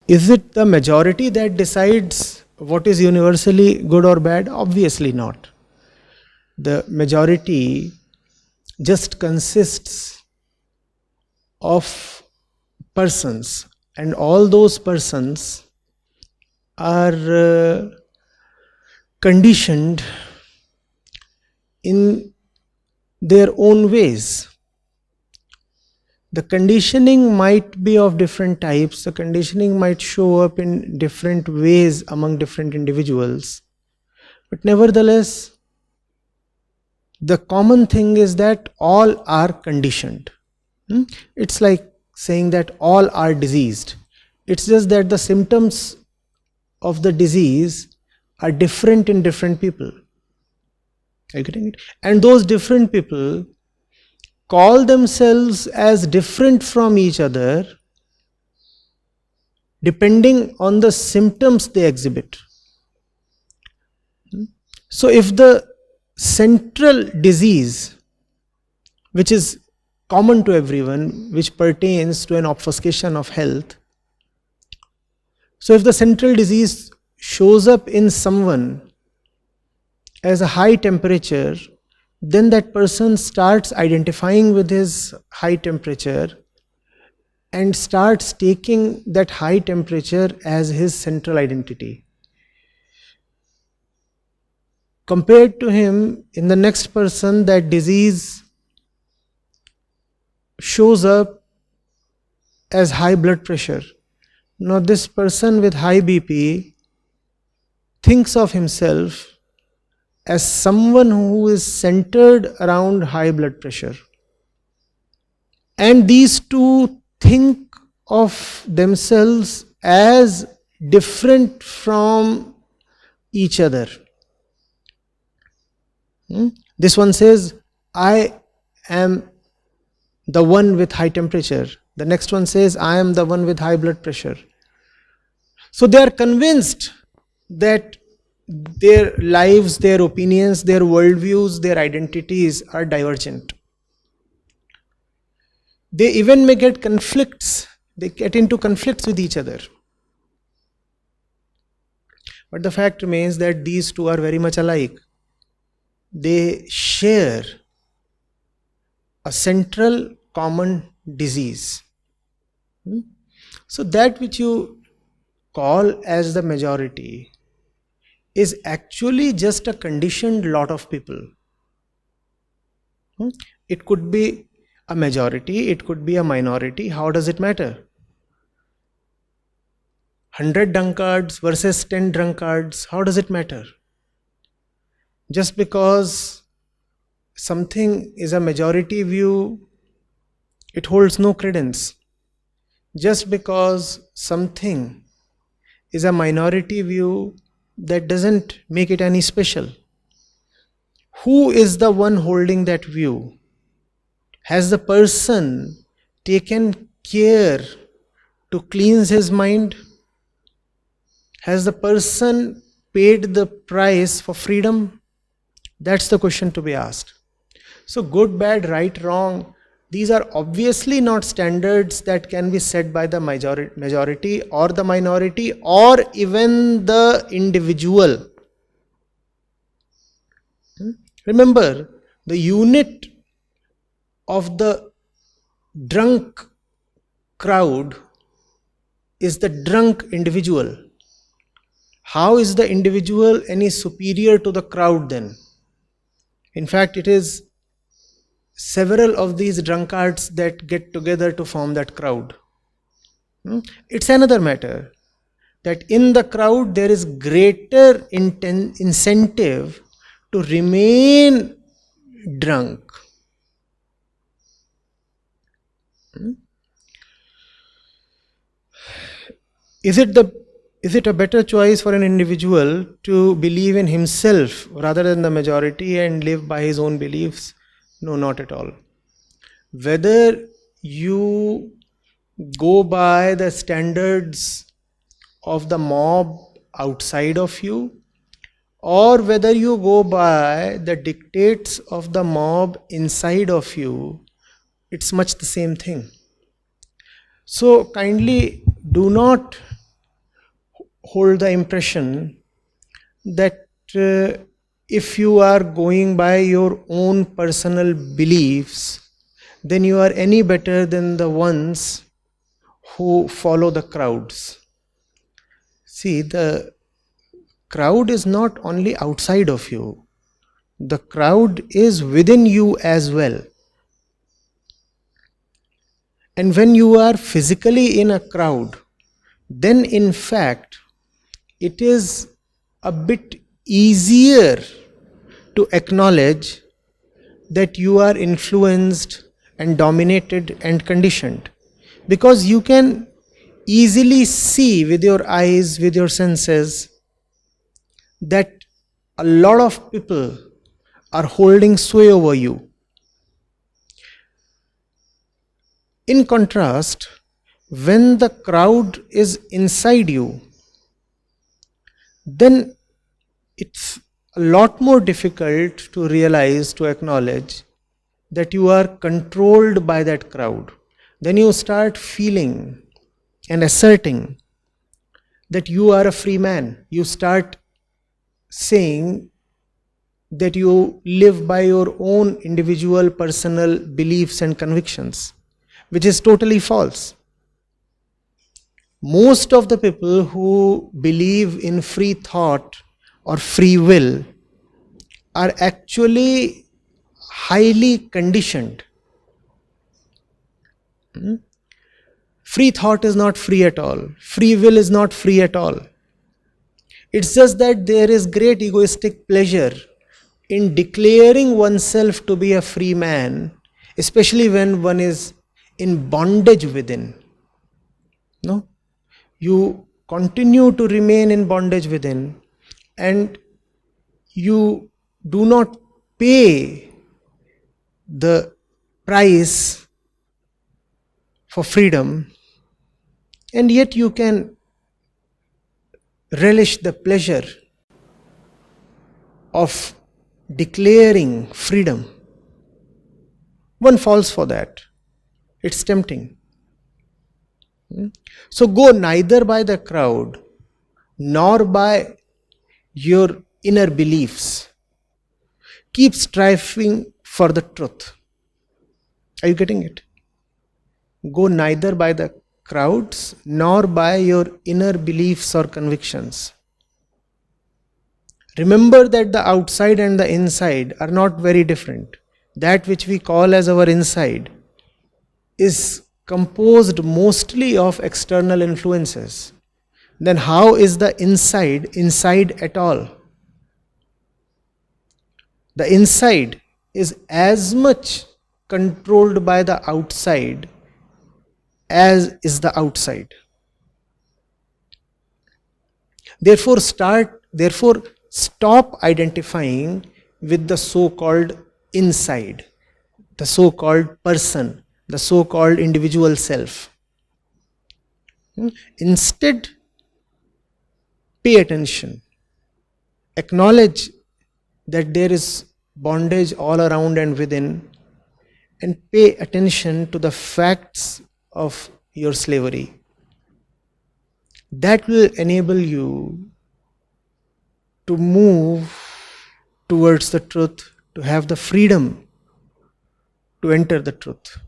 Is it the majority that decides what is universally good or bad? Obviously not. The majority just consists of persons, and all those persons are conditioned in their own ways. The conditioning might be of different types, the conditioning might show up in different ways among different individuals, but nevertheless, the common thing is that all are conditioned. It's like saying that all are diseased. It's just that the symptoms of the disease are different in different people. Are you getting it? And those different people call themselves as different from each other depending on the symptoms they exhibit. So if the central disease, which is common to everyone, which pertains to an obfuscation of health, so if the central disease shows up in someone as a high temperature, then that person starts identifying with his high temperature and starts taking that high temperature as his central identity. Compared to him, in the next person, that disease shows up as high blood pressure. Now this person with high BP thinks of himself as someone who is centered around high blood pressure. And these two think of themselves as different from each other. This one says, I am the one with high temperature. The next one says, I am the one with high blood pressure. So they are convinced that their lives, their opinions, their worldviews, their identities are divergent. They even may get conflicts. They get into conflicts with each other. But the fact remains that these two are very much alike. They share a central common disease. So that which you call as the majority is actually just a conditioned lot of people. It could be a majority, it could be a minority. How does it matter? 100 drunkards versus 10 drunkards, how does it matter? Just because something is a majority view, it holds no credence. Just because something is a minority view, that doesn't make it any special. Who is the one holding that view? Has the person taken care to cleanse his mind? Has the person paid the price for freedom? That's the question to be asked. So good, bad, right, wrong, these are obviously not standards that can be set by the majority or the minority or even the individual. Remember, the unit of the drunk crowd is the drunk individual. How is the individual any superior to the crowd then? In fact, it is several of these drunkards that get together to form that crowd. It's another matter that in the crowd there is greater incentive to remain drunk. Is it a better choice for an individual to believe in himself rather than the majority and live by his own beliefs? No, not at all. Whether you go by the standards of the mob outside of you, or whether you go by the dictates of the mob inside of you, it's much the same thing. So kindly do not hold the impression that if you are going by your own personal beliefs, then you are any better than the ones who follow the crowds. See, the crowd is not only outside of you, the crowd is within you as well. And when you are physically in a crowd, then in fact it is a bit easier to acknowledge that you are influenced and dominated and conditioned, because you can easily see with your eyes, with your senses, that a lot of people are holding sway over you. In contrast, when the crowd is inside you, then it's a lot more difficult to realize, to acknowledge that you are controlled by that crowd. Then you start feeling and asserting that you are a free man. You start saying that you live by your own individual personal beliefs and convictions, which is totally false. Most of the people who believe in free thought or free will are actually highly conditioned. Free thought is not free at all. Free will is not free at all. It's just that there is great egoistic pleasure in declaring oneself to be a free man, especially when one is in bondage within. No? You continue to remain in bondage within, and you do not pay the price for freedom, and yet you can relish the pleasure of declaring freedom. One falls for that. It's tempting. So go neither by the crowd nor by your inner beliefs. Keep striving for the truth. Are you getting it? Go neither by the crowds nor by your inner beliefs or convictions. Remember that the outside and the inside are not very different. That which we call as our inside is composed mostly of external influences. Then how is the inside at all? The inside is as much controlled by the outside as is the outside. Therefore, stop identifying with the so-called inside, the so-called person, the so-called individual self. Instead, pay attention. Acknowledge that there is bondage all around and within, and pay attention to the facts of your slavery. That will enable you to move towards the truth, to have the freedom to enter the truth.